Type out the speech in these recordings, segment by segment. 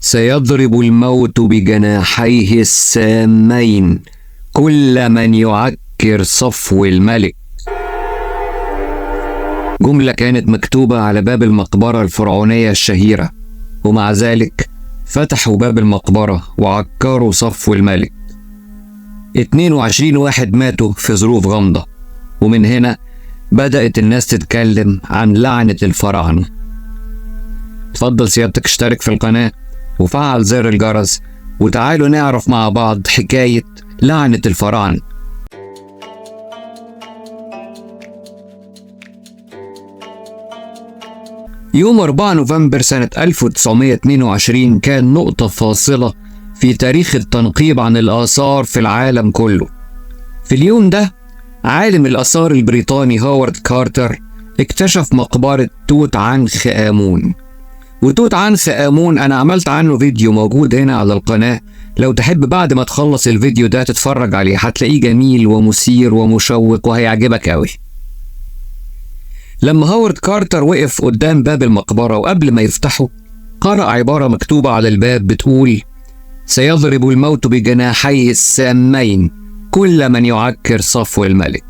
سيضرب الموت بجناحيه السامين كل من يعكر صفو الملك. جملة كانت مكتوبة على باب المقبرة الفرعونية الشهيرة، ومع ذلك فتحوا باب المقبرة وعكروا صفو الملك. 22 واحد ماتوا في ظروف غامضة، ومن هنا بدأت الناس تتكلم عن لعنة الفراعنة. اتفضل سيادتك اشترك في القناة وفعل زر الجرس، وتعالوا نعرف مع بعض حكاية لعنة الفراعنة. يوم 4 نوفمبر سنة 1922 كان نقطة فاصلة في تاريخ التنقيب عن الآثار في العالم كله. في اليوم ده عالم الآثار البريطاني هوارد كارتر اكتشف مقبرة توت عنخ آمون. وتوت عنخ آمون أنا عملت عنه فيديو موجود هنا على القناة، لو تحب بعد ما تخلص الفيديو ده تتفرج عليه، هتلاقيه جميل ومثير ومشوق وهيعجبك أوي. لما هوارد كارتر وقف قدام باب المقبرة وقبل ما يفتحه قرأ عبارة مكتوبة على الباب بتقول: سيضرب الموت بجناحيه السامين كل من يعكر صفو الملك.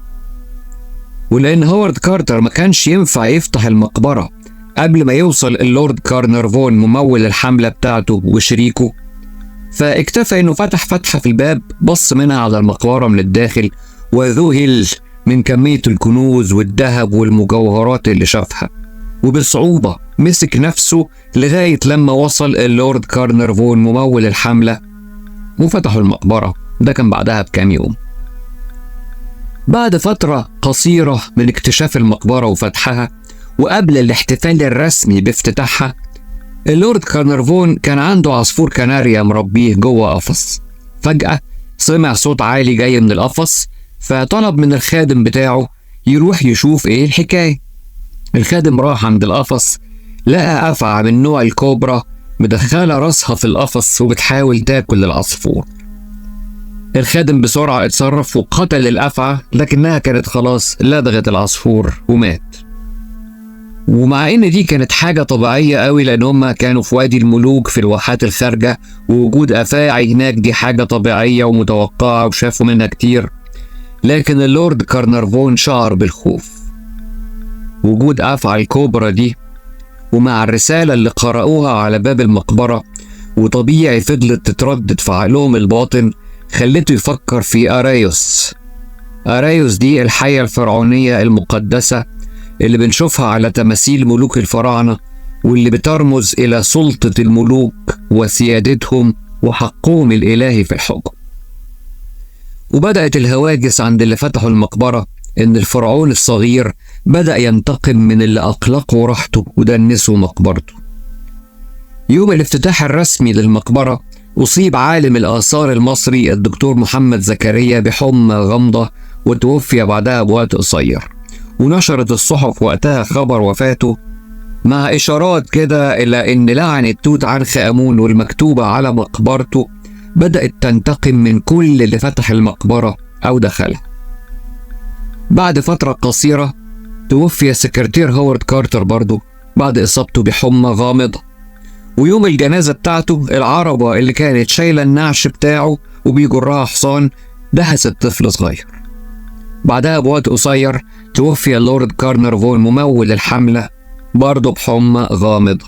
ولأن هوارد كارتر ما كانش ينفع يفتح المقبرة قبل ما يوصل اللورد كارنرفون ممول الحملة بتاعته وشريكه، فاكتفى انه فتح فتحة في الباب، بص منها على المقبرة من الداخل وذهل من كمية الكنوز والذهب والمجوهرات اللي شافها، وبصعوبة مسك نفسه لغاية لما وصل اللورد كارنرفون ممول الحملة وفتحوا المقبرة. ده كان بعدها بكام يوم. بعد فترة قصيرة من اكتشاف المقبرة وفتحها وقبل الاحتفال الرسمي بافتتاحها، اللورد كارنرفون كان عنده عصفور كناريا مربيه جوه قفص. فجأة سمع صوت عالي جاي من القفص، فطلب من الخادم بتاعه يروح يشوف ايه الحكاية. الخادم راح عند القفص، لقى أفعى من نوع الكوبرا مدخلة راسها في القفص وبتحاول تاكل العصفور. الخادم بسرعة اتصرف وقتل الأفعى، لكنها كانت خلاص لدغت العصفور ومات. ومع ان دي كانت حاجة طبيعية قوي لان هما كانوا في وادي الملوك في الواحات الخارجة، ووجود افاعي هناك دي حاجة طبيعية ومتوقعة وشافوا منها كتير، لكن اللورد كارنرفون شعر بالخوف. وجود افعى الكوبرا دي ومع الرسالة اللي قرأوها على باب المقبرة وطبيعي فضلت تتردد في عقلهم الباطن، خلته يفكر في أرايوس. أرايوس دي الحية الفرعونية المقدسة اللي بنشوفها على تماثيل ملوك الفراعنة، واللي بترمز إلى سلطة الملوك وسيادتهم وحقهم الإلهي في الحكم. وبدأت الهواجس عند اللي فتحوا المقبرة إن الفرعون الصغير بدأ ينتقم من اللي أقلقوا راحته ودنسوا مقبرته. يوم الافتتاح الرسمي للمقبرة أصيب عالم الآثار المصري الدكتور محمد زكريا بحمى غامضة وتوفي بعدها بوقت قصير، ونشرت الصحف وقتها خبر وفاته مع إشارات كده إلى إن لعنة توت عنخ آمون والمكتوبة على مقبرته بدأت تنتقم من كل اللي فتح المقبرة أو دخلها. بعد فترة قصيرة توفي سكرتير هوارد كارتر برضه بعد إصابته بحمى غامضة، ويوم الجنازة بتاعته العربة اللي كانت شايلة النعش بتاعه وبيجرها حصان دهست طفل صغير. بعدها بوقت قصير توفي اللورد كارنرفون ممول الحملة برضه بحمى غامضة.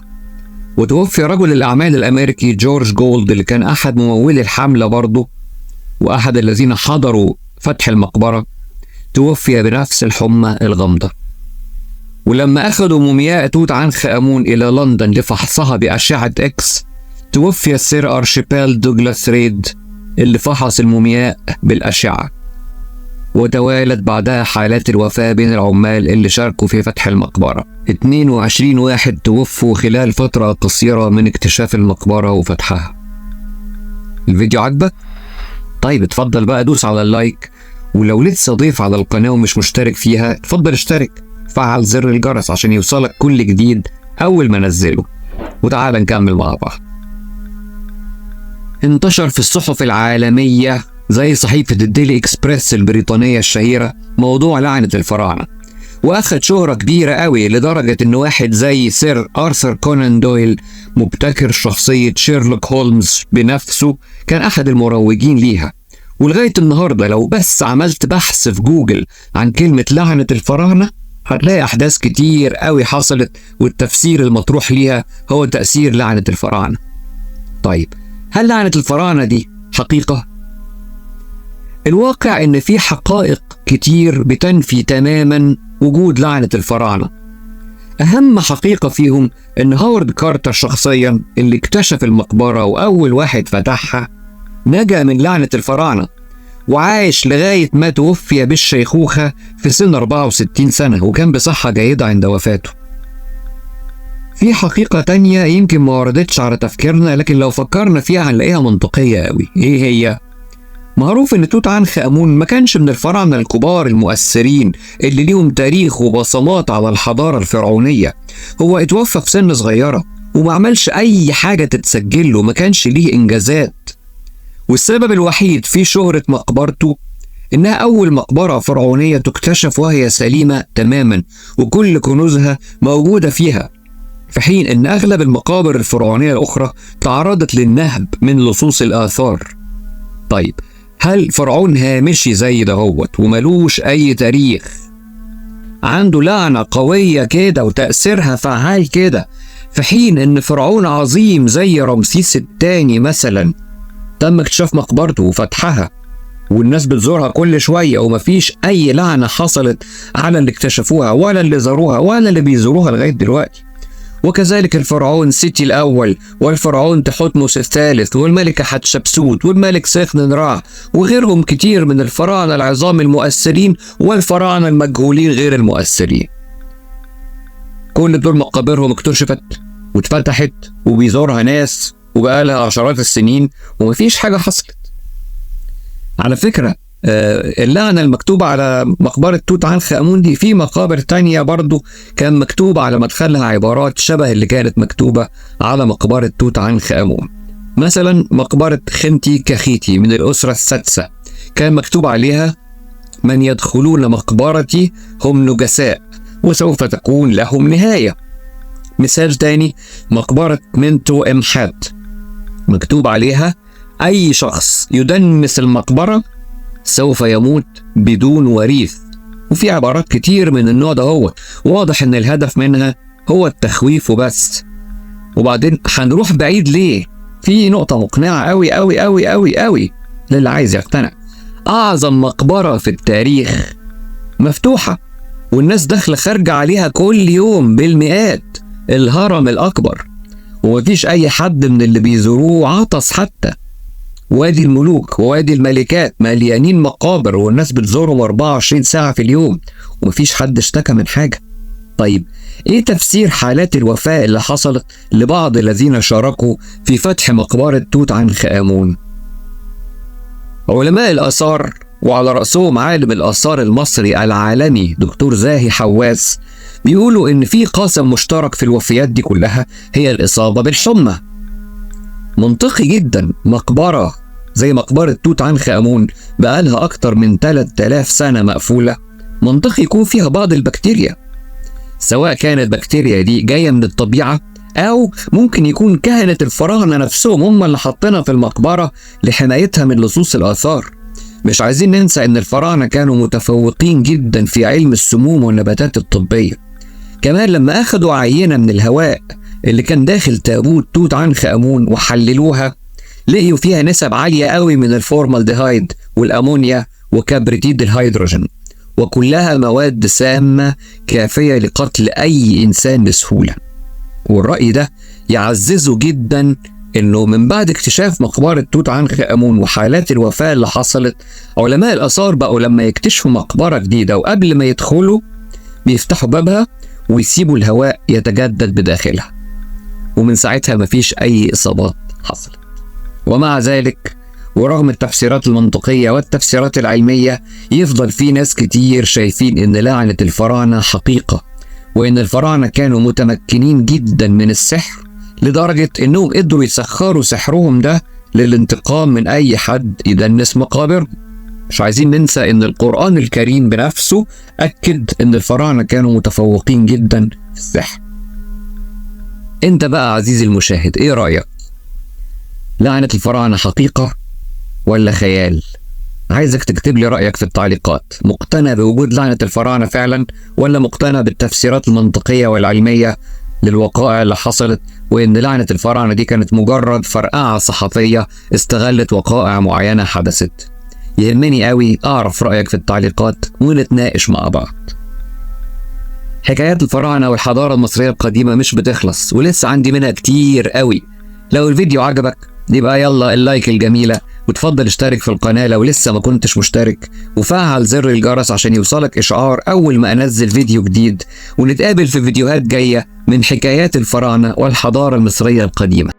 وتوفي رجل الأعمال الأمريكي جورج جولد اللي كان أحد ممولي الحملة برضه وأحد الذين حضروا فتح المقبرة، توفي بنفس الحمى الغامضة. ولما أخذوا مومياء توت عنخ آمون إلى لندن لفحصها بأشعة إكس، توفي السير أرشيبيل دوغلاس ريد اللي فحص المومياء بالأشعة. وتوالت بعدها حالات الوفاة بين العمال اللي شاركوا في فتح المقبرة. 22 واحد توفوا خلال فترة قصيرة من اكتشاف المقبرة وفتحها. الفيديو عجبك؟ طيب اتفضل بقى دوس على اللايك، ولو لسه ضيف على القناة ومش مشترك فيها اتفضل اشترك، فعل زر الجرس عشان يوصلك كل جديد أول ما نزله. وتعال نكمل مع بعض. انتشر في الصحف العالمية زي صحيفة الديلي إكسبريس البريطانية الشهيرة موضوع لعنة الفراعنة، واخد شهرة كبيرة قوي لدرجة ان واحد زي سير آرثر كونان دويل مبتكر شخصية شيرلوك هولمز بنفسه كان احد المروجين ليها. ولغاية النهاردة لو بس عملت بحث في جوجل عن كلمة لعنة الفراعنة هتلاقي احداث كتير قوي حصلت والتفسير المطروح ليها هو تأثير لعنة الفراعنة. طيب هل لعنة الفراعنة دي حقيقة؟ الواقع ان في حقائق كتير بتنفي تماما وجود لعنة الفراعنة. اهم حقيقة فيهم ان هوارد كارتر شخصيا اللي اكتشف المقبرة واول واحد فتحها نجا من لعنة الفراعنة وعاش لغاية ما توفي بالشيخوخة في سن 64 سنة وكان بصحة جيدة عند وفاته. في حقيقة تانية يمكن ما وردتش على تفكيرنا لكن لو فكرنا فيها هنلاقيها منطقية قوي. ايه هي؟ معروف ان توت عنخ آمون ما كانش من الفراعنة الكبار المؤثرين اللي ليهم تاريخ وبصمات على الحضارة الفرعونية. هو اتوفى في سن صغيرة وما عملش اي حاجة تتسجل له، ما كانش ليه انجازات. والسبب الوحيد في شهرة مقبرته إنها أول مقبرة فرعونية تكتشف وهي سليمة تماما وكل كنوزها موجودة فيها، في حين إن أغلب المقابر الفرعونية الأخرى تعرضت للنهب من لصوص الآثار. طيب هل فرعون هامشي زي دهوت وملوش أي تاريخ عنده لعنة قوية كده وتأثيرها فعال كده، في حين إن فرعون عظيم زي رمسيس الثاني مثلا تم اكتشاف مقبرته وفتحها والناس بتزورها كل شوية ومفيش أي لعنة حصلت على اللي اكتشفوها ولا اللي زاروها ولا اللي بيزوروها لغاية دلوقتي؟ وكذلك الفرعون سيتي الأول والفرعون تحتمس الثالث والملكة حتشبسوت والملك سيخنرع وغيرهم كتير من الفراعنة العظام المؤثرين والفراعنة المجهولين غير المؤثرين. كل دول مقابرهم اكتشفت واتفتحت وبيزورها ناس وبقالها عشرات السنين ومفيش حاجة حصلت. على فكرة اللعنة المكتوبة على مقبرة توت عنخ آمون دي في مقابر تانية برضو كان مكتوبة على مدخلها عبارات شبه اللي كانت مكتوبة على مقبرة توت عنخ آمون. مثلا مقبرة خنتي كخيتي من الأسرة السادسة كان مكتوب عليها: من يدخلون مقبرتي هم نجساء وسوف تكون لهم نهاية. مثال تاني مقبرة منتو إمحات مكتوب عليها: أي شخص يدنس المقبرة سوف يموت بدون وريث. وفي عبارات كتير من النوع ده هو واضح ان الهدف منها هو التخويف وبس. وبعدين هنروح بعيد ليه؟ في نقطة مقنعة قوي قوي قوي قوي قوي للي عايز يقتنع. أعظم مقبرة في التاريخ مفتوحة والناس داخلة خارجة عليها كل يوم بالمئات، الهرم الأكبر، ومفيش أي حد من اللي بيزوروه عطس حتى. وادي الملوك ووادي الملكات مليانين مقابر والناس بتزورهم 24 ساعة في اليوم ومفيش حد اشتكى من حاجة. طيب ايه تفسير حالات الوفاة اللي حصلت لبعض الذين شاركوا في فتح مقبرة توت عنخ آمون؟ علماء الآثار وعلى رأسهم عالم الآثار المصري العالمي دكتور زاهي حواس بيقولوا إن في قاسم مشترك في الوفيات دي كلها هي الإصابة بالحمى. منطقي جدا، مقبرة زي مقبرة توت عنخ آمون بقالها أكتر من 3000 سنة مقفولة، منطقي يكون فيها بعض البكتيريا، سواء كانت البكتيريا دي جاية من الطبيعة أو ممكن يكون كهنة الفراعنة نفسهم هم اللي حاطينها في المقبرة لحمايتها من لصوص الآثار. مش عايزين ننسى إن الفراعنة كانوا متفوقين جدا في علم السموم والنباتات الطبية. كمان لما أخدوا عينة من الهواء اللي كان داخل تابوت توت عنخ آمون وحللوها لقيوا فيها نسب عالية قوي من الفورمالديهايد والأمونيا وكبريتيد الهيدروجين، وكلها مواد سامة كافية لقتل أي إنسان بسهولة. والرأي ده يعززه جدا إنه من بعد اكتشاف مقبرة توت عنخ آمون وحالات الوفاة اللي حصلت، علماء الآثار بقوا لما يكتشفوا مقبرة جديدة وقبل ما يدخلوا بيفتحوا بابها ويسيبوا الهواء يتجدد بداخلها، ومن ساعتها مفيش أي إصابات حصلت. ومع ذلك ورغم التفسيرات المنطقية والتفسيرات العلمية يفضل في ناس كتير شايفين إن لعنة الفراعنة حقيقة، وإن الفراعنة كانوا متمكنين جدا من السحر لدرجة إنهم قدروا يسخروا سحرهم ده للانتقام من أي حد يدنس مقابر. مش عايزين ننسى ان القرآن الكريم بنفسه أكد ان الفراعنة كانوا متفوقين جدا في السحر. انت بقى عزيزي المشاهد ايه رأيك؟ لعنة الفراعنة حقيقة ولا خيال؟ عايزك تكتب لي رأيك في التعليقات. مقتنع بوجود لعنة الفراعنة فعلا ولا مقتنع بالتفسيرات المنطقية والعلمية للوقائع اللي حصلت، وإن لعنة الفراعنة دي كانت مجرد فرقعة صحفية استغلت وقائع معينة حدثت؟ يهمني قوي أعرف رأيك في التعليقات ونتناقش مع بعض. حكايات الفراعنة والحضارة المصرية القديمة مش بتخلص ولسه عندي منها كتير قوي. لو الفيديو عجبك يبقى يلا اللايك الجميلة، وتفضل اشترك في القناة لو لسه ما كنتش مشترك، وفعل زر الجرس عشان يوصلك إشعار أول ما أنزل فيديو جديد. ونتقابل في فيديوهات جاية من حكايات الفراعنة والحضارة المصرية القديمة.